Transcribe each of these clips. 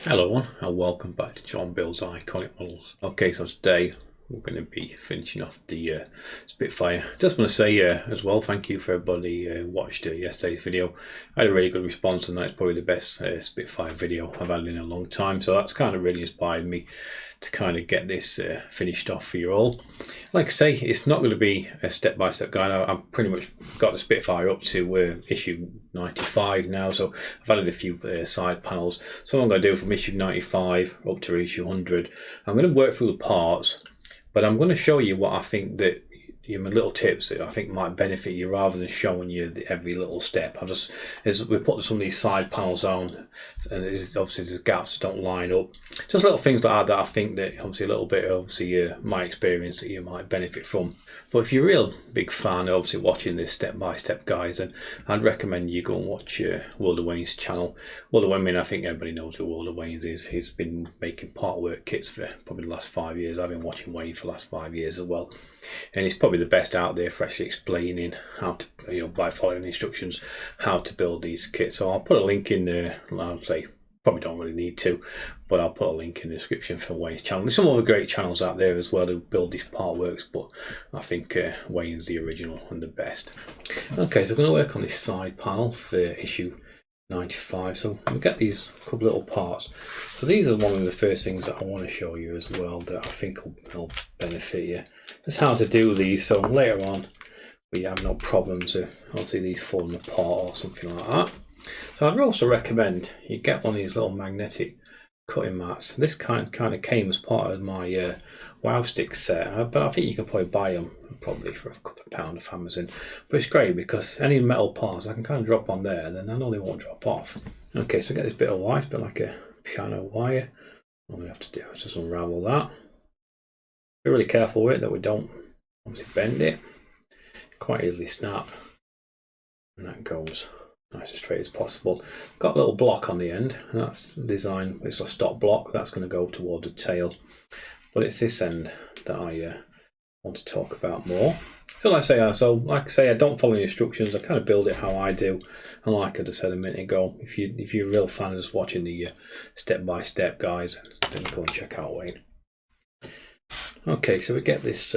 Hello everyone and welcome back to John Builds Iconic Models. Okay, so today we're going to be finishing off the Spitfire. Just want to say as well, thank you for everybody who watched yesterday's video. I had a really good response and that's probably the best Spitfire video I've had in a long time. So that's kind of really inspired me to kind of get this finished off for you all. Like I say, it's not going to be a step-by-step guide. I've pretty much got the Spitfire up to issue 95 now, so I've added a few side panels. So I'm going to do from issue 95 up to issue 100. I'm going to work through the parts, but I'm going to show you what I think that my little tips that I think might benefit you rather than showing you every little step. As we put some of these side panels on, and obviously there's gaps that don't line up. Just little things like that I think that obviously a little bit of my experience that you might benefit from. But if you're a real big fan of obviously watching this step-by-step guys, then I'd recommend you go and watch World of Wayne's channel. World of Wayne, I think everybody knows who World of Wayne's is. He's been making part work kits for probably the last 5 years. I've been watching Wayne for the last 5 years as well. And he's probably the best out there for actually explaining how to, by following the instructions, how to build these kits. So I'll put a link in there. I'll say probably don't really need to, but I'll put a link in the description for Wayne's channel. There's some other great channels out there as well who build these part works, but I think Wayne's the original and the best. Okay, so I'm going to work on this side panel for issue 95. So we get these couple little parts. So these are one of the first things that I want to show you as well that I think will benefit you. That's how to do these, so later on we have no problems with obviously these falling apart or something like that. So I'd also recommend you get one of these little magnetic cutting mats. This kind of came as part of my Wow Stick set, but I think you can probably buy them probably for a couple of pounds off Amazon. But it's great because any metal parts I can kind of drop on there and then I know they won't drop off. Okay, so get this bit of wire, bit like a piano wire. All we have to do is just unravel that. Be really careful with it that we don't obviously bend it. Quite easily snap, and that goes nice as straight as possible. Got a little block on the end, and that's designed. It's a stop block that's going to go toward the tail, but it's this end that I want to talk about more. So like I say, I don't follow the instructions. I kind of build it how I do, and like I just said a minute ago, if you're a real fan of just watching the step-by-step guys, then go and check out Wayne. Okay, so we get this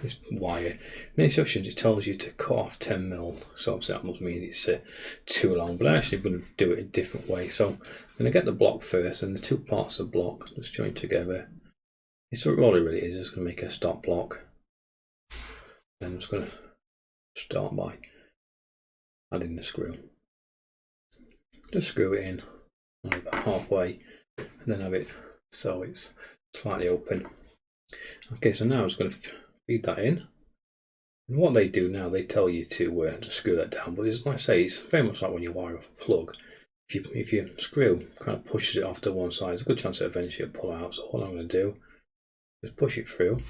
this wire. In the instructions it tells you to cut off 10mm, so obviously that must mean it's too long, but I'm actually going to do it a different way. So I'm going to get the block first, and the two parts of the block just join together. It's all it really is, just going to make a stop block. Then I'm just going to start by adding the screw. Just screw it in about halfway, and then have it so it's slightly open. Okay, so now I'm just going to feed that in. And what they do now, they tell you to screw that down. But like I say, it's very much like when you wire off a plug. If you screw kind of pushes it off to one side, there's a good chance that eventually it'll pull out. So all I'm going to do is push it through.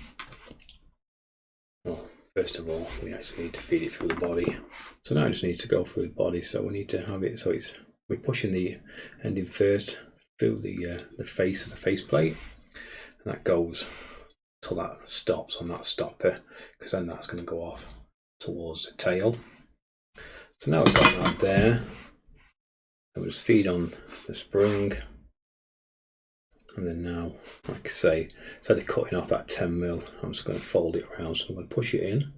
Well, first of all, we actually need to feed it through the body. So now it just needs to go through the body. So we need to have it so we're pushing the ending first through the face of the faceplate, and that goes till that stops on that stopper, because then that's going to go off towards the tail. So now we've got that there. We'll just feed on the spring, and then now, like I say, instead of cutting off that 10mm, I'm just going to fold it around. So I'm going to push it in,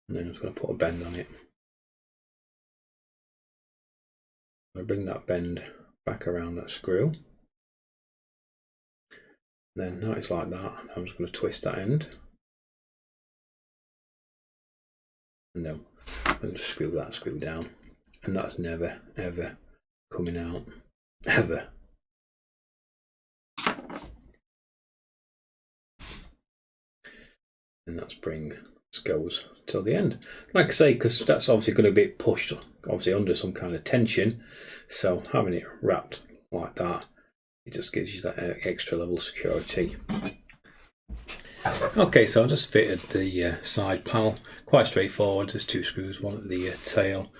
and then I'm just going to put a bend on it. I'm going to bring that bend back around that screw. Then now it's like that, I'm just going to twist that end, and then I'm going to screw that screw down, and that's never ever coming out, ever. And that spring just goes till the end. Like I say, because that's obviously going to be pushed obviously under some kind of tension, so having it wrapped like that, it just gives you that extra level of security. Okay, so I just fitted the side panel. Quite straightforward. There's two screws, one at the tail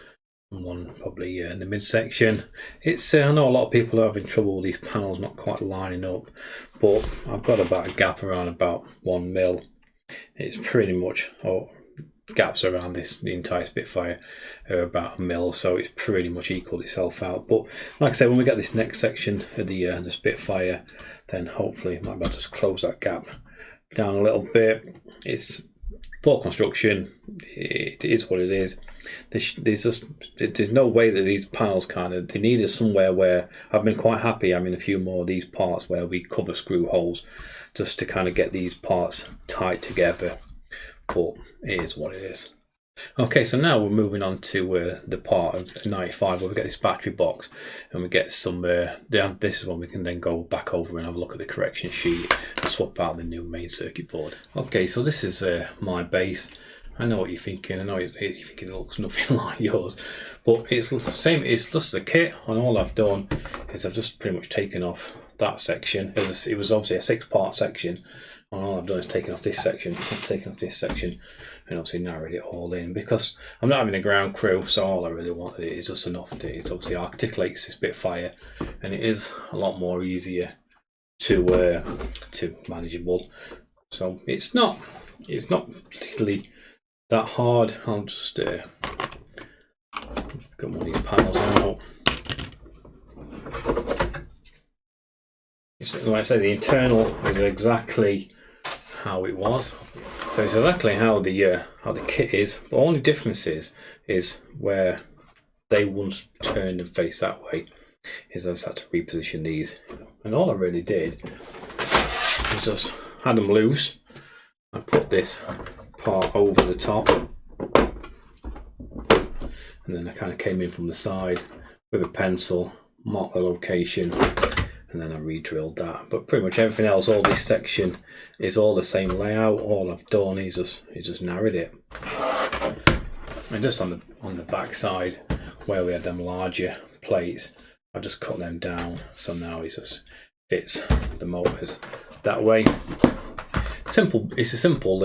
and one probably in the midsection. It's I know a lot of people are having trouble with these panels not quite lining up, but I've got about a gap around about 1mm. It's pretty much gaps around the entire Spitfire are about 1 mil, so it's pretty much equaled itself out. But like I said, when we get this next section of the Spitfire, then hopefully might be able to close that gap down a little bit. It's poor construction, it is what it is. There's no way that these panels they needed somewhere where I've been quite happy having a few more of these parts where we cover screw holes just to kind of get these parts tied together, but it is what it is. Okay, so now we're moving on to the part of 95 where we get this battery box and we get some, this is when we can then go back over and have a look at the correction sheet and swap out the new main circuit board. Okay, so this is my base. I know what you're thinking, I know you're thinking it looks nothing like yours, but it's the same, it's just the kit, and all I've done is I've just pretty much taken off that section. It was obviously a 6-part section, and all I've done is taken off this section, and obviously narrowed it all in, because I'm not having a ground crew, so all I really wanted is just enough to, it obviously articulates this Spitfire, and it is a lot more easier to manageable. So it's not particularly that hard. I'll just get one of these panels out. Like I say, the internal is exactly how it was. So it's exactly how the kit is. The only difference is where they once turned and faced that way. Is I just had to reposition these, and all I really did was just had them loose. I put this part over the top, and then I kind of came in from the side with a pencil, marked the location, and then I re-drilled that. But pretty much everything else, all this section is all the same layout. All I've done is just narrowed it, and just on the back side where we had them larger plates, I just cut them down, so now it just fits the motors that way. Simple. It's a simple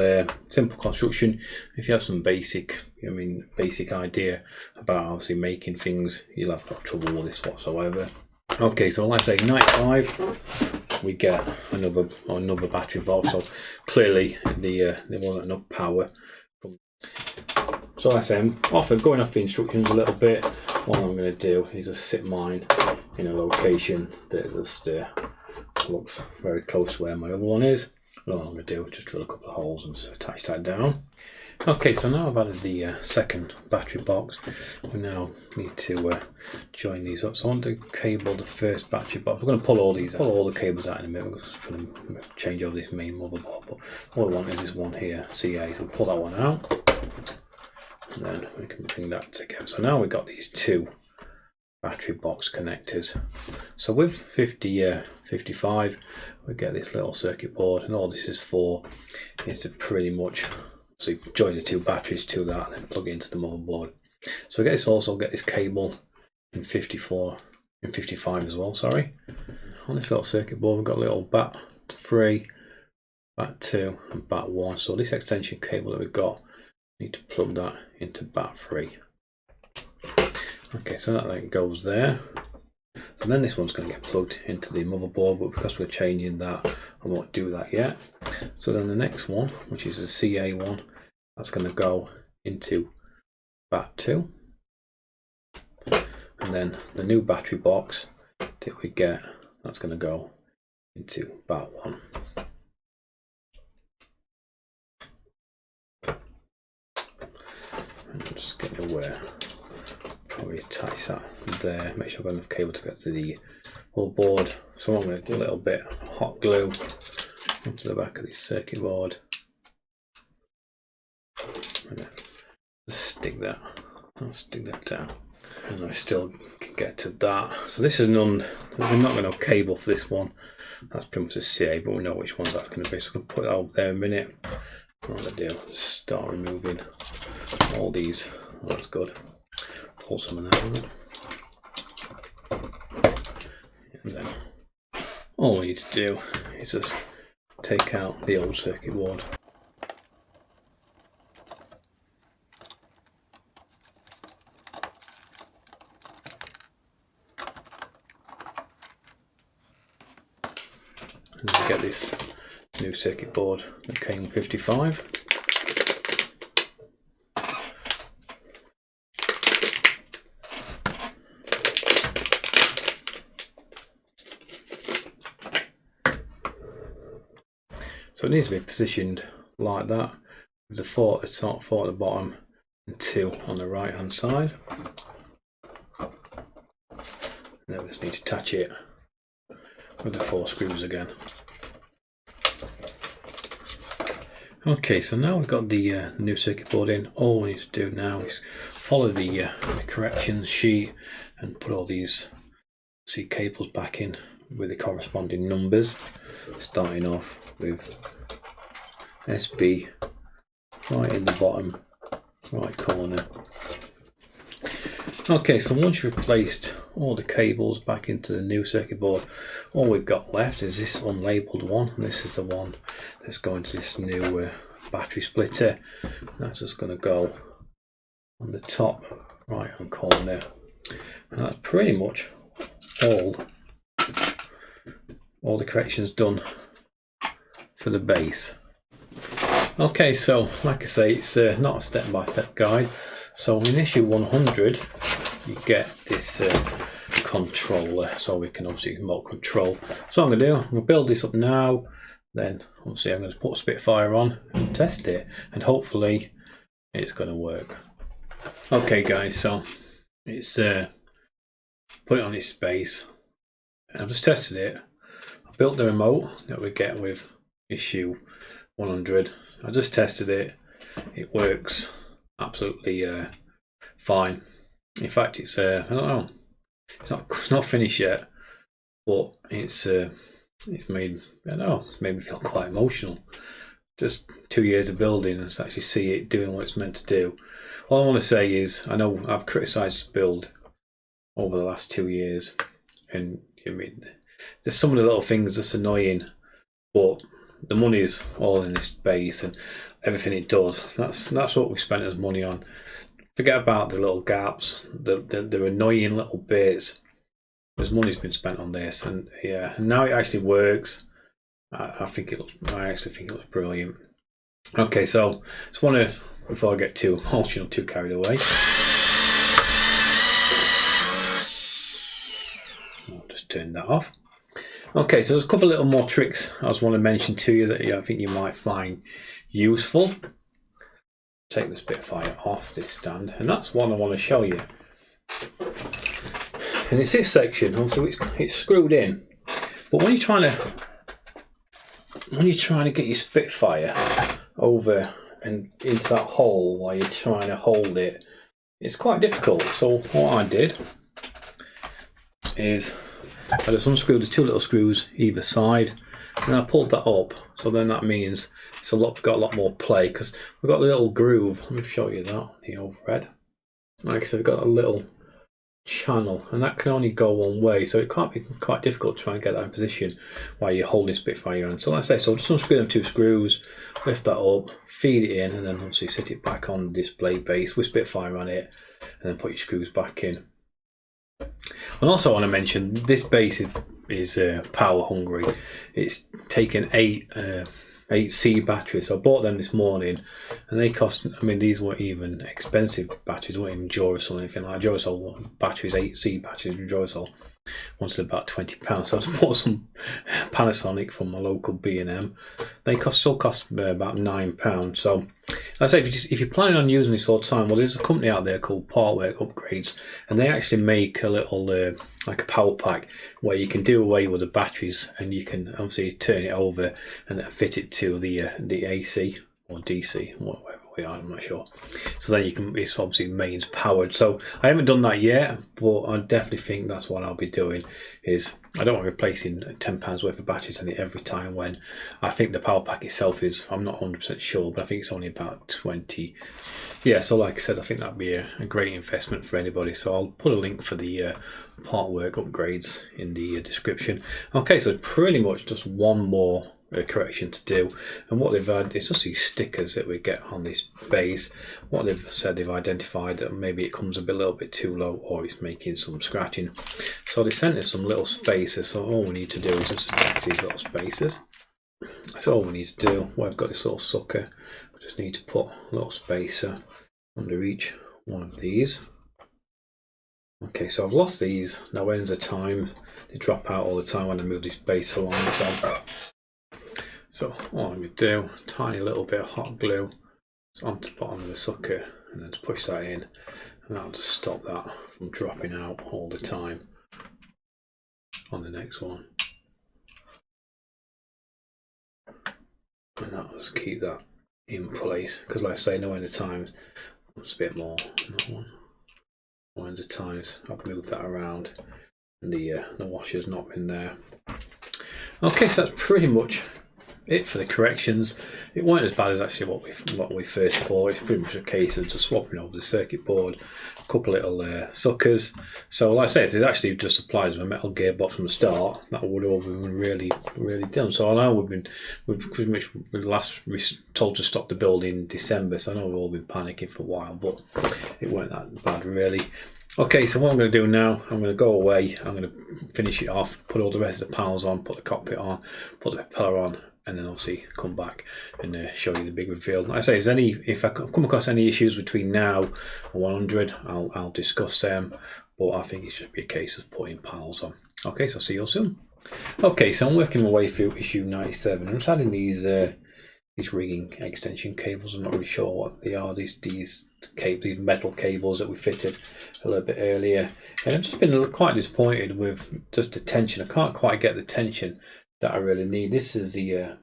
construction. If you have some basic idea about obviously making things, you'll have no trouble with this whatsoever. Okay, so like I say, 95, we get another battery box. So clearly there wasn't enough power. So like I say, I'm going off the instructions a little bit. What I'm going to do is just sit mine in a location that just looks very close to where my other one is. All I'm going to do is just drill a couple of holes and attach that down. Okay, so now I've added the second battery box. We now need to join these up. So I want to cable the first battery box. We're going to pull all the cables out in a minute. We're just going to change over this main motherboard. But all I want is this one here, CA. So we'll pull that one out, and then we can bring that together. So now we've got these two battery box connectors. So with 55, we get this little circuit board, and all this is for is to pretty much join the two batteries to that and then plug it into the motherboard. So we get this cable in 55 as well, sorry. On this little circuit board we've got a little bat 3, bat 2 and bat 1. So this extension cable that we've got, we need to plug that into bat 3. Okay, so that then goes there. So then this one's going to get plugged into the motherboard, but because we're changing that, I won't do that yet. So then the next one, which is the CA one, that's going to go into bat 2. And then the new battery box that we get, that's going to go into bat 1. And I'm just getting aware. Probably attach that there, make sure I've got enough cable to get to the motherboard. So I'm going to do a little bit of hot glue onto the back of this circuit board, and then just stick that down, and I still can get to that. So this is we're not going to have cable for this one, that's pretty much a CA, but we know which one that's going to be, so I'm going to put that over there in a minute. What I'm going to do is start removing all these. Oh, that's good. Pull some of that out, and then all we need to do is just take out the old circuit board. And get this new circuit board that came with 55. So it needs to be positioned like that, with the 4 at the top, 4 at the bottom, and 2 on the right hand side. Now we just need to attach it with the 4 screws again. Okay, so now we've got the new circuit board in. All we need to do now is follow the corrections sheet and put all these cables back in with the corresponding numbers, starting off with SB right in the bottom right corner. Okay, so once you've placed all the cables back into the new circuit board, all we've got left is this unlabeled one, and this is the one that's going to this new battery splitter. That's just going to go on the top right hand corner, and that's pretty much all the corrections done for the base. Okay, so like I say, it's not a step-by-step guide. So in issue 100 you get this controller, so we can obviously remote control. So I'm going to do, I'm going to build this up now, then obviously I'm going to put Spitfire on and test it, and hopefully it's going to work. Okay guys, so it's put it on its base, and I've just tested it. I built the remote that we get with issue 100. I just tested it. It works absolutely fine. In fact, it's I don't know, it's not finished yet, but it's made, I don't know, it's made me feel quite emotional. Just 2 years of building and to actually see it doing what it's meant to do. All I want to say is, I know I've criticised this build over the last 2 years, and I mean, there's some of the little things that's annoying, but the money is all in this base and everything it does. That's what we've spent as money on. Forget about the little gaps, the annoying little bits. There's money's been spent on this, and yeah, and now it actually works. I actually think it looks brilliant. Okay, so just want to, before I get too emotional, too carried away, I'll just turn that off. Okay, so there's a couple of little more tricks I just want to mention to you that I think you might find useful. Take the Spitfire off this stand, and that's one I want to show you. And it's this section, also it's screwed in, but when you're trying to get your Spitfire over and into that hole while you're trying to hold it, it's quite difficult. So what I did is I just unscrewed the 2 little screws either side, and I pulled that up. So then that means it's got a lot more play, because we've got a little groove. Let me show you that, the overhead. Like I said, we've got a little channel, and that can only go one way, so it can't be quite difficult to try and get that in position while you're holding Spitfire on. So like I say, so just unscrew them 2 screws, lift that up, feed it in, and then obviously sit it back on the display base with Spitfire on it, and then put your screws back in. And also I want to mention, this base is power hungry. It's taken 8C batteries. So I bought them this morning, and they cost, I mean, these weren't even expensive batteries, they weren't even Duracell or anything like that. Duracell batteries, 8C batteries from Duracell, wanted about £20. So I just bought some Panasonic from my local B&M. They still cost about £9. So like I say, if you're planning on using this all the time, well, there's a company out there called Partwork Upgrades, and they actually make a little like a power pack where you can do away with the batteries, and you can obviously turn it over and then fit it to the AC or DC, whatever we are, I'm not sure. So then you can, it's obviously mains powered. So I haven't done that yet, but I definitely think that's what I'll be doing. Is I don't want to be replacing £10 worth of batteries in it every time, when I think the power pack itself is, I'm not 100% sure, but I think it's only about 20. Yeah, so like I said, I think that'd be a great investment for anybody. So I'll put a link for the Partwork Upgrades in the description. Okay, so pretty much just one more correction to do, and what they've had is just these stickers that we get on this base. What they've said, they've identified that maybe it comes a little bit too low, or it's making some scratching, so they sent us some little spacers. So all we need to do is just attach these little spacers. That's all we need to do. Well, I've got this little sucker, we just need to put a little spacer under each one of these. Okay, so I've lost these now. When's the time? They drop out all the time when I move this base along. So So what I'm going to do, tiny little bit of hot glue onto the bottom of the sucker, and then to push that in, and that'll just stop that from dropping out all the time on the next one. And that'll just keep that in place, because like I say, no end of times, it's a bit more, not one, no end of times, I've moved that around and the washer's not been there. Okay, so that's pretty much it for the corrections. It weren't as bad as actually what we first thought. It's pretty much a case of just swapping over the circuit board, a couple little suckers. So like I say, it's actually just applied as a metal gearbox from the start. That would all been really done. So I know we've pretty much last told to stop the build in December, so I know we've all been panicking for a while, but it weren't that bad really. Okay, so what I'm going to do now, I'm going to go away, I'm going to finish it off, put all the rest of the panels on, put the cockpit on, put the propeller on, and then obviously come back and show you the big reveal. Like I say, if I come across any issues between now and 100, I'll discuss them, but I think it's just be a case of putting panels on. Okay, so I'll see you all soon. Okay, so I'm working my way through issue 97. I'm just adding these rigging extension cables. I'm not really sure what they are. These metal cables that we fitted a little bit earlier, and I've just been quite disappointed with just the tension. I can't quite get the tension that I really need. This is a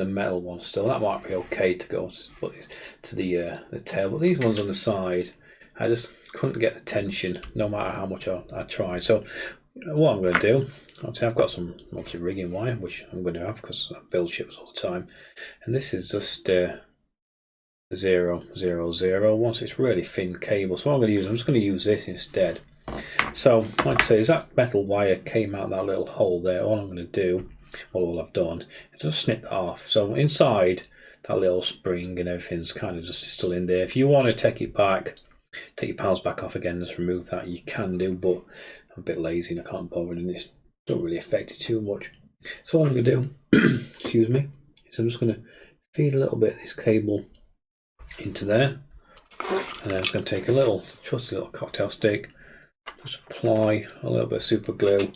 metal one still. That might be okay to go to the tail, but these ones on the side, I just couldn't get the tension no matter how much I tried. So what I'm going to do, obviously I've got some rigging wire, which I'm going to have because I build ships all the time, and this is just 000. Once it's really thin cable, so what I'm just going to use this instead. So like I say, as that metal wire came out that little hole there, all I'm going to do, all I've done, is just snip that off. So inside that little spring and everything's kind of just still in there. If you want to take it back, take your panels back off again, just remove that, you can do, but I'm a bit lazy and I can't bother, and this don't really affect it too much. So what I'm going to do, excuse me, is I'm just going to feed a little bit of this cable into there, and then I'm just going to take a little trusty little cocktail stick, just apply a little bit of super glue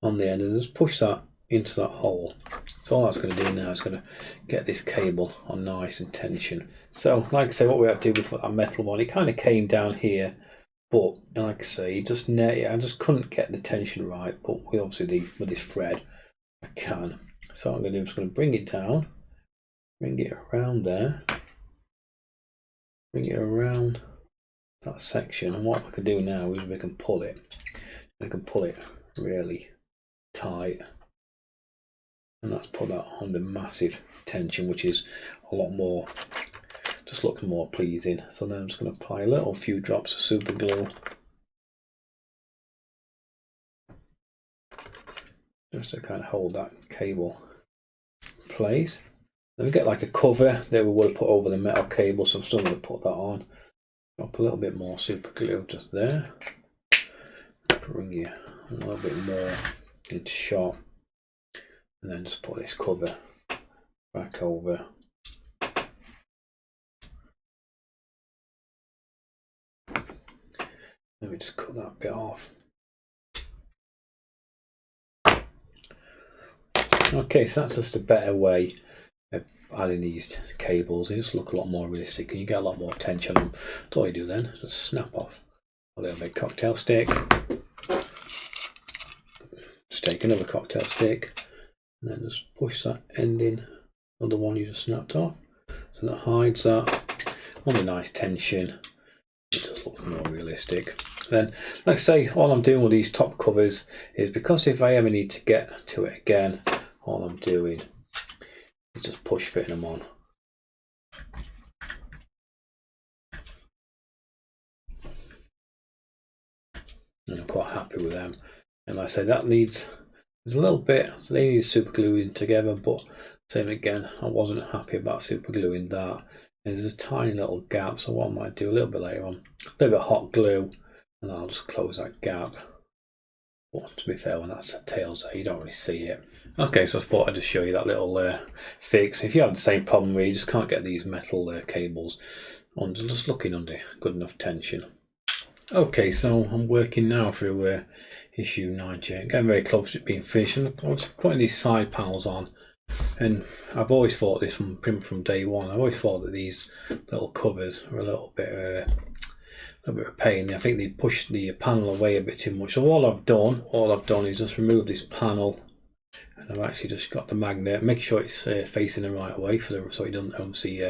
on the end and just push that into that hole. So all that's going to do now is going to get this cable on nice and tension. So like I say, what we had to do before that metal one, it kind of came down here, but like I say, I just couldn't get the tension right, but with obviously with this thread I can. So what I'm going to do is going to bring it down, bring it around there, bring it around that section, and what I can do now is we can pull it. I can pull it really tight, and that's put that on the massive tension, which is a lot more, just looks more pleasing. So then I'm just going to apply a few drops of super glue just to kind of hold that cable in place. Then we get like a cover that we would have put over the metal cable, so I'm still going to put that on. Drop a little bit more super glue just there, bring you a little bit more into shot, and then just put this cover back over. Let me just cut that bit off. Okay, so that's just a better way of adding these cables. They just look a lot more realistic and you get a lot more tension on them. So all you do then is just snap off a little bit cocktail stick. Just take another cocktail stick and then just push that end in on the one you just snapped off. So that hides that. On the nice tension, it just looks more realistic. Then, like I say, all I'm doing with these top covers is because if I ever need to get to it again, all I'm doing is just push fitting them on. And I'm quite happy with them. And like I say, there's a little bit, so they need super gluing together, but same again, I wasn't happy about super gluing that. And there's a tiny little gap, so what I might do a little bit later on, a little bit of hot glue, and I'll just close that gap. But to be fair, when that's the tails there, you don't really see it. Okay, so I thought I'd just show you that little fix. If you have the same problem where you just can't get these metal cables on, just looking under good enough tension. Okay, so I'm working now through issue 98, getting very close to being finished. And I'm just putting these side panels on And I've always thought this from pretty much from day one. I've always thought that these little covers are a little bit of a pain. I think they push the panel away a bit too much. So all I've done is just remove this panel, and I've actually just got the magnet, making sure it's facing the right way so it doesn't obviously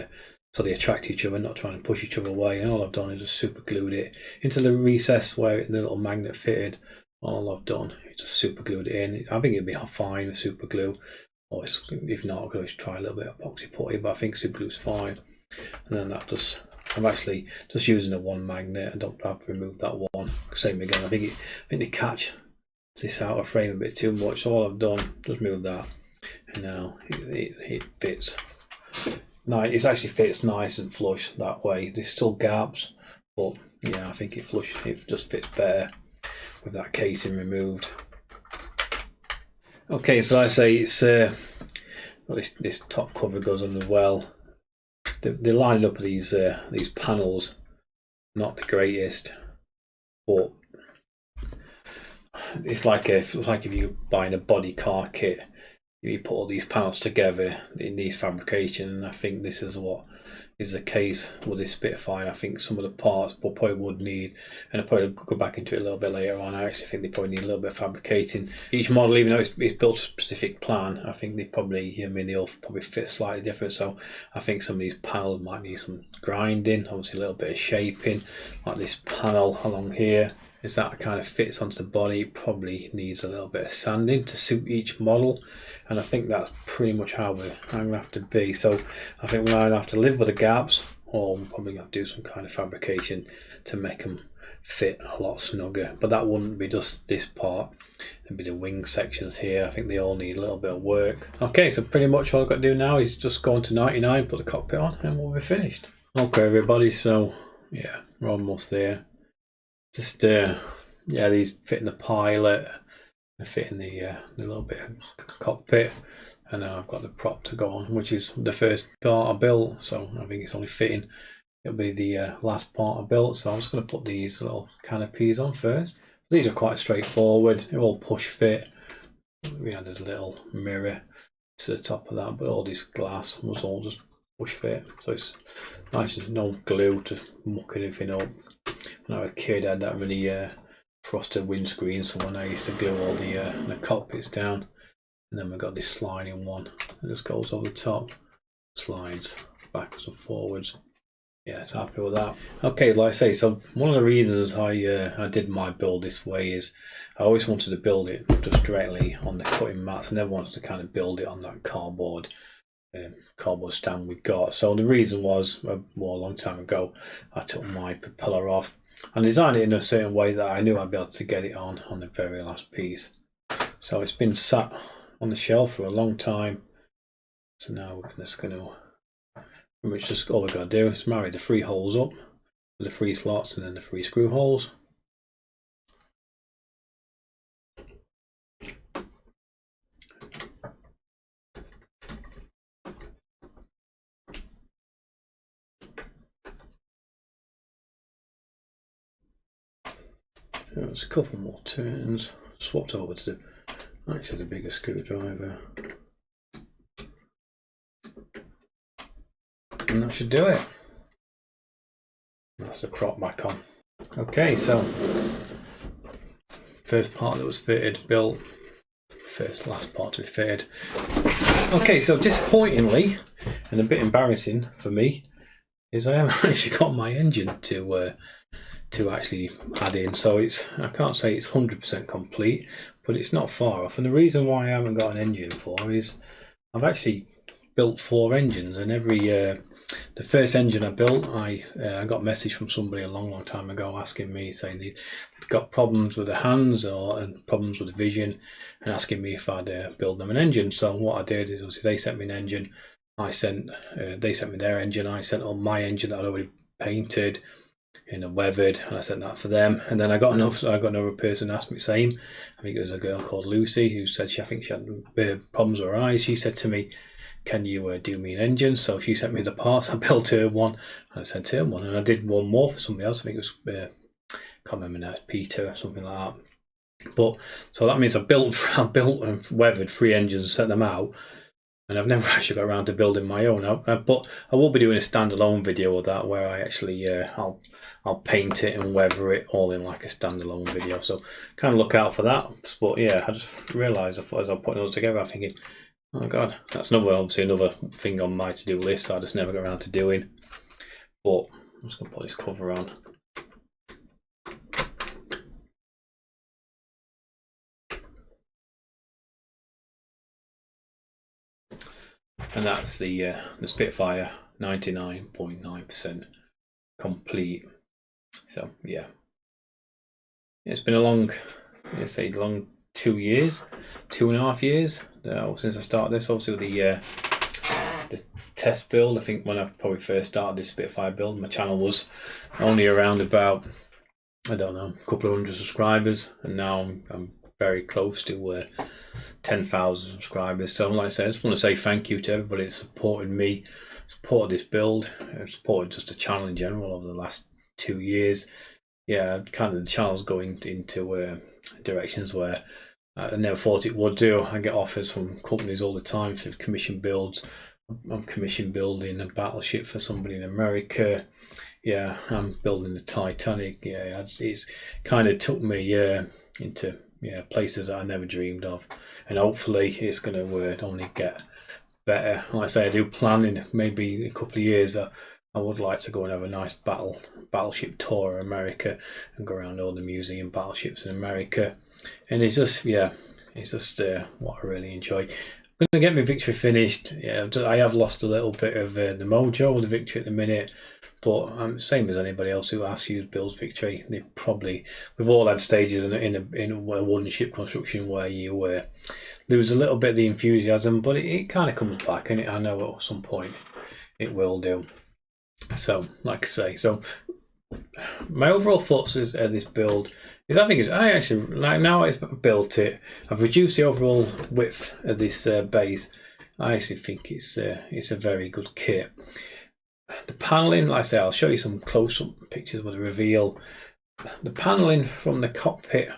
so they attract each other, not trying to push each other away. And all I've done is just super glued it into the recess where the little magnet fitted. All I've done is just super glued it in. I think it'd be fine with super glue, or if not, I could always try a little bit of epoxy putty, but I think super glue's fine. And then that just, I'm actually just using the one magnet. I don't have to remove that one. Same again. I think they catch this outer frame a bit too much. So all I've done, just move that, and now it fits. No, it actually fits nice and flush that way. There's still gaps, but yeah, I think it just fits better with that casing removed. Okay, so like I say, it's this top cover goes on as well. The lining up of these panels, not the greatest, but it's like if you're buying a body car kit, you put all these panels together, it needs fabrication, and I think this is what is the case with this Spitfire. I think some of the parts probably would need, and I'll probably go back into it a little bit later on, I actually think they probably need a little bit of fabricating. Each model, even though it's built to a specific plan, I think they probably, I mean, they'll probably fit slightly different, so I think some of these panels might need some grinding, obviously a little bit of shaping, like this panel along here. Is that kind of fits onto the body, it probably needs a little bit of sanding to suit each model, and I think that's pretty much how I'm going to have to be. So I think we're going to have to live with the gaps, or we're probably going to do some kind of fabrication to make them fit a lot snugger. But that wouldn't be just this part, there'd be the wing sections here. I think they all need a little bit of work. Okay, so pretty much all I've got to do now is just go into 99, put the cockpit on, and we'll be finished. Okay everybody, so yeah, we're almost there. Just yeah, these fit in the pilot, they fit in the little bit of cockpit, and now I've got the prop to go on, which is the first part I built, so I think it's only fitting. It'll be the last part I built, so I'm just going to put these little canopies on first. These are quite straightforward, they're all push fit. We added a little mirror to the top of that, but all this glass was all just push fit, so it's nice and no glue to muck anything up. When I was a kid, I had that really frosted windscreen, so when I used to glue all the cockpits down, and then we've got this sliding one that just goes over the top, slides backwards and forwards. Yeah, so happy with that. Okay, like I say, so one of the reasons I did my build this way is I always wanted to build it just directly on the cutting mats. I never wanted to kind of build it on that cardboard stand we got. So the reason was, a long time ago, I took my propeller off and designed it in a certain way that I knew I'd be able to get it on the very last piece. So it's been sat on the shelf for a long time, so now we're just going to pretty much just all we're going to do is marry the 3 holes up with the 3 slots and then the 3 screw holes. There's a couple more turns. Swapped over to the bigger screwdriver, and that should do it. That's the prop back on. Okay, so first part that was fitted, built. Last part to be fitted. Okay, so disappointingly, and a bit embarrassing for me, is I haven't actually got my engine to actually add in, so I can't say it's 100% complete, but it's not far off. And the reason why I haven't got an engine for is I've actually built 4 engines, and the first engine I built, I got a message from somebody a long time ago asking me, saying they'd got problems with the hands and problems with the vision, and asking me if I'd build them an engine. So what I did is, obviously they sent me an engine, they sent me their engine, I sent on my engine that I'd already painted and weathered, and I sent that for them. And then I got another person asked me the same. I think it was a girl called Lucy who said I think she had problems with her eyes. She said to me, can you do me an engine? So she sent me the parts, I built her one, and I sent her one, and I did one more for somebody else. I think it was can't remember now, it's Peter or something like that. But so that means I built and weathered 3 engines, sent them out, and I've never actually got around to building my own. But I will be doing a standalone video of that, where I actually I'll paint it and weather it all in like a standalone video. So kind of look out for that. But yeah, I just realised as I was putting those together, I'm thinking, oh god, that's obviously another thing on my to-do list I just never got around to doing. But I'm just gonna put this cover on. And that's the Spitfire 99.9% complete. So yeah, it's been a long, let's say, long 2 years, 2.5 years since I started this. Obviously the test build, I think when I probably first started this Spitfire build, my channel was only around about, I don't know, a couple of hundred subscribers, and now I'm very close to 10,000 subscribers. So like I said, I just want to say thank you to everybody that's supported me, supported this build, supported just the channel in general over the last 2 years. Yeah, kind of the channel's going into directions where I never thought it would do. I get offers from companies all the time for commission builds. I'm commission building a battleship for somebody in America. Yeah, I'm building the Titanic. Yeah, it's kind of took me into places that I never dreamed of, and hopefully it's going to only get better. Like I say, I do plan in maybe a couple of years that I would like to go and have a nice battleship tour of America and go around all the museum battleships in America. And it's just what I really enjoy. I'm going to get my victory finished. Yeah, I have lost a little bit of the mojo with the victory at the minute, but same as anybody else who asks you builds victory. We've all had stages in a wooden ship construction where you lose a little bit of the enthusiasm, but it kind of comes back, and I know at some point it will do. So, like I say, my overall thoughts is this build is I actually like, now I've built it, I've reduced the overall width of this base. I actually think it's a very good kit. The paneling, like I say, I'll show you some close-up pictures with the reveal. The paneling from the cockpit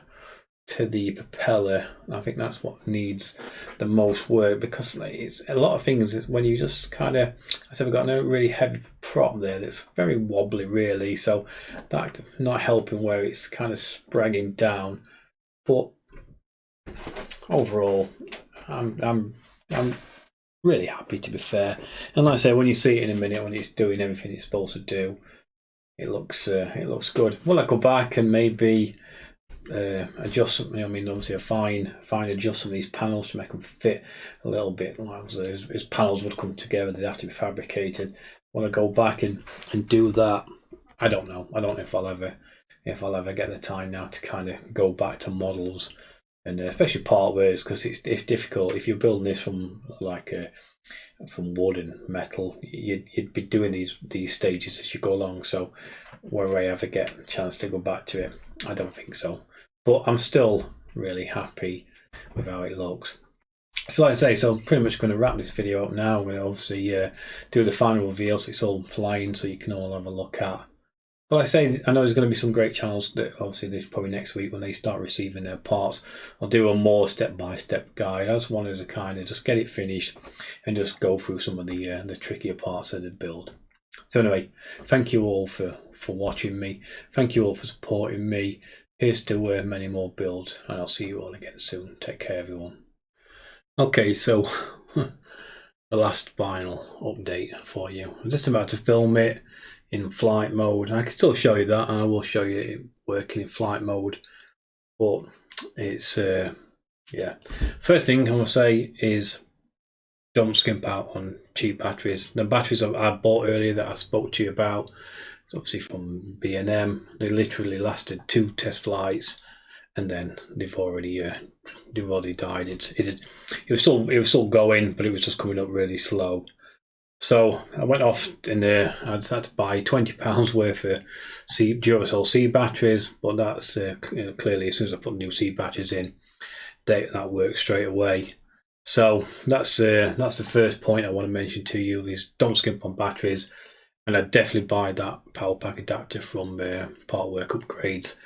to the propeller, I think that's what needs the most work, because it's a lot of things is when you just kind of, I said, we've got a really heavy prop there that's very wobbly really, so that not helping where it's kind of spragging down. But overall, I'm really happy, to be fair. And like I say, when you see it in a minute, when it's doing everything it's supposed to do, it looks good. Will I go back and maybe adjust something? I mean, obviously a fine adjust some of these panels to make them fit a little bit. As panels would come together, they'd have to be fabricated. When I go back and do that, I don't know if I'll ever get the time now to kind of go back to models, and especially part ways, because it's difficult if you're building this from from wood and metal. You'd be doing these stages as you go along. So whether I ever get a chance to go back to it, I don't think so. But I'm still really happy with how it looks. So like I say, so I'm pretty much going to wrap this video up now. I'm going to obviously do the final reveal, so it's all flying, so you can all have a look at. But like I say, I know there's going to be some great channels that obviously this probably next week when they start receiving their parts, I'll do a more step-by-step guide. I just wanted to kind of just get it finished and just go through some of the trickier parts of the build. So anyway, thank you all for watching me. Thank you all for supporting me. Here's to many more builds, and I'll see you all again soon. Take care, everyone. Okay, so the last final update for you. I'm just about to film it in flight mode. I can still show you that, and I will show you it working in flight mode. But it's yeah. First thing I want to say is don't skimp out on cheap batteries. The batteries I bought earlier that I spoke to you about, obviously from B&M, they literally lasted 2 test flights, and then they've already died. It was still going, but it was just coming up really slow. So I went off and I just had to buy £20 worth of Duracell C batteries, but that's clearly as soon as I put new C batteries in, that works straight away. So that's the first point I want to mention to you, is don't skimp on batteries, and I'd definitely buy that power pack adapter from Part Work Upgrades.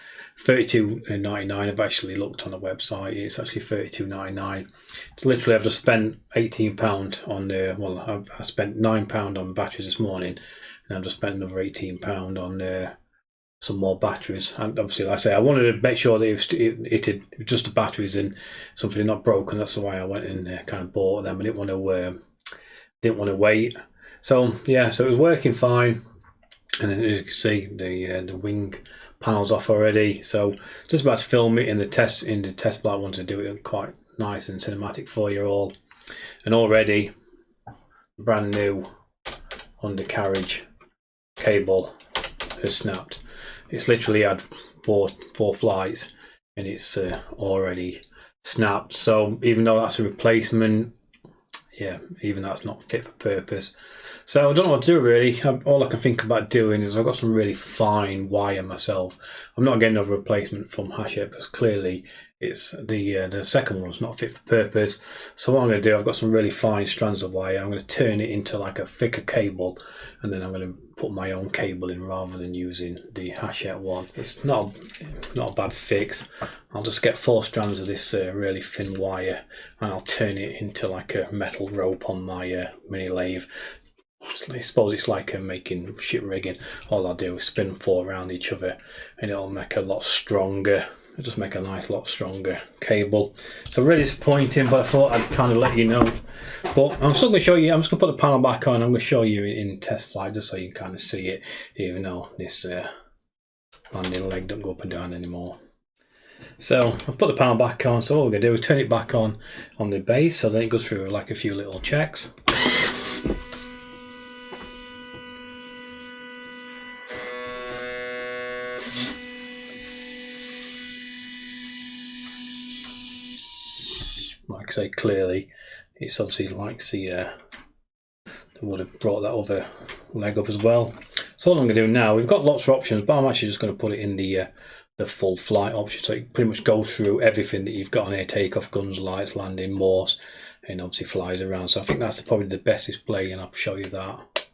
£32.99. I've actually looked on the website. It's actually £32.99. So literally, I've just spent £18 on the. Well, I spent £9 on batteries this morning, and I've just spent another £18 on some more batteries. And obviously, like I say, I wanted to make sure that it had just the batteries and something not broken. That's why I went and kind of bought them. I didn't want to wait. So yeah, so it was working fine. And then, as you can see, the wing panel's off already. So just about to film it in the test but I wanted to do it quite nice and cinematic for you all. And already, brand new undercarriage cable has snapped. It's literally had four flights, and it's already snapped. So even though that's a replacement, yeah, even that's not fit for purpose. So I don't know what to do really. All I can think about doing is I've got some really fine wire myself. I'm not getting another replacement from Hachette because clearly it's the second one's not fit for purpose. So what I'm going to do, I've got some really fine strands of wire. I'm going to turn it into like a thicker cable, and then I'm going to put my own cable in rather than using the Hachette one. It's not a bad fix. I'll just get 4 strands of this really thin wire, and I'll turn it into like a metal rope on my mini lathe. I suppose it's like making ship rigging. All I'll do is spin them 4 around each other, and it'll make a lot stronger. It'll just make a nice lot stronger cable. So really disappointing, but I thought I'd kind of let you know. But I'm still going to show you. I'm just going to put the panel back on. I'm going to show you in test flight just so you can kind of see it, even though this landing leg don't go up and down anymore. So I'll put the panel back on. So all we're going to do is turn it back on the base, so then it goes through like a few little checks. Like I say, clearly it's obviously like they would have brought that other leg up as well. So all I'm going to do now, we've got lots of options, but I'm actually just going to put it in the full flight option, so it pretty much goes through everything that you've got on here: takeoff, guns, lights, landing, Morse, and obviously flies around. So I think that's probably the best display, and I'll show you that.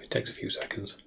It takes a few seconds.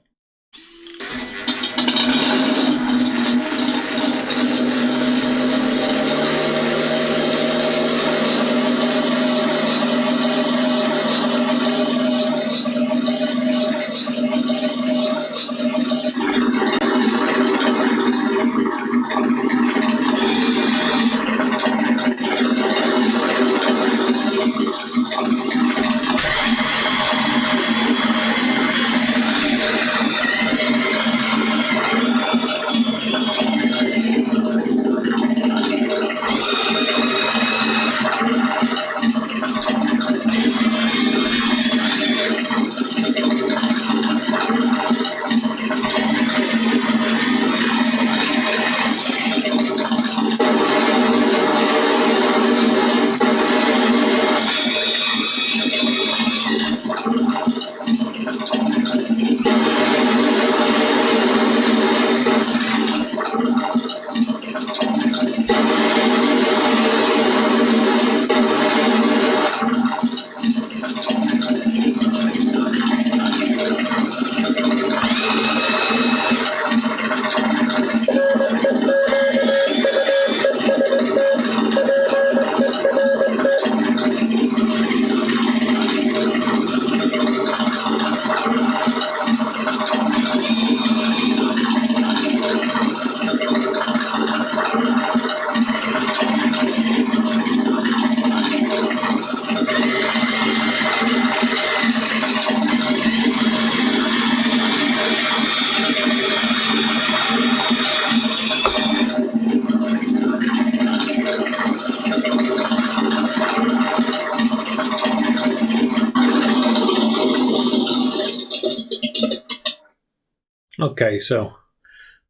Okay, so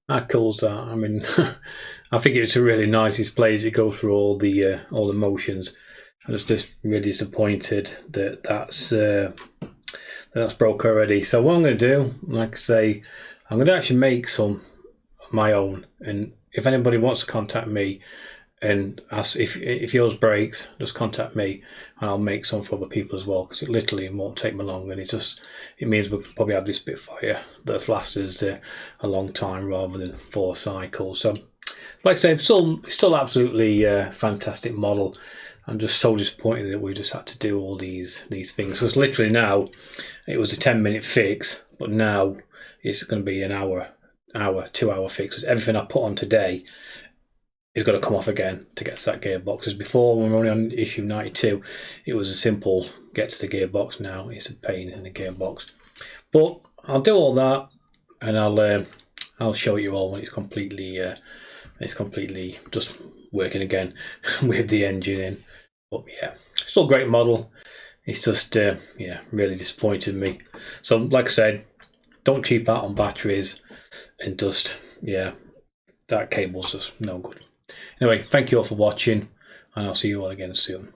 that cools that. I mean, I think it's a really nice display as it goes through all the motions. I was just really disappointed that that's broke already. So what I'm going to do, like I say, I'm going to actually make some of my own. And if anybody wants to contact me, and ask if yours breaks, just contact me and I'll make some for other people as well, because it literally won't take me long, and it means we can probably have this Spitfire that lasts us a long time rather than 4 cycles. So like I say, still absolutely fantastic model. I'm just so disappointed that we just had to do all these things, because literally now it was a 10-minute fix, but now it's going to be an hour 2-hour fix, because everything I put on today is going to come off again to get to that gearbox. As before, when we were only on issue 92, it was a simple get to the gearbox. Now it's a pain in the gearbox. But I'll do all that, and I'll show you all when it's completely just working again with the engine in. But yeah, still a great model. It's just yeah, really disappointed me. So like I said, don't cheap out on batteries, and just yeah, that cable's just no good. Anyway, thank you all for watching, and I'll see you all again soon.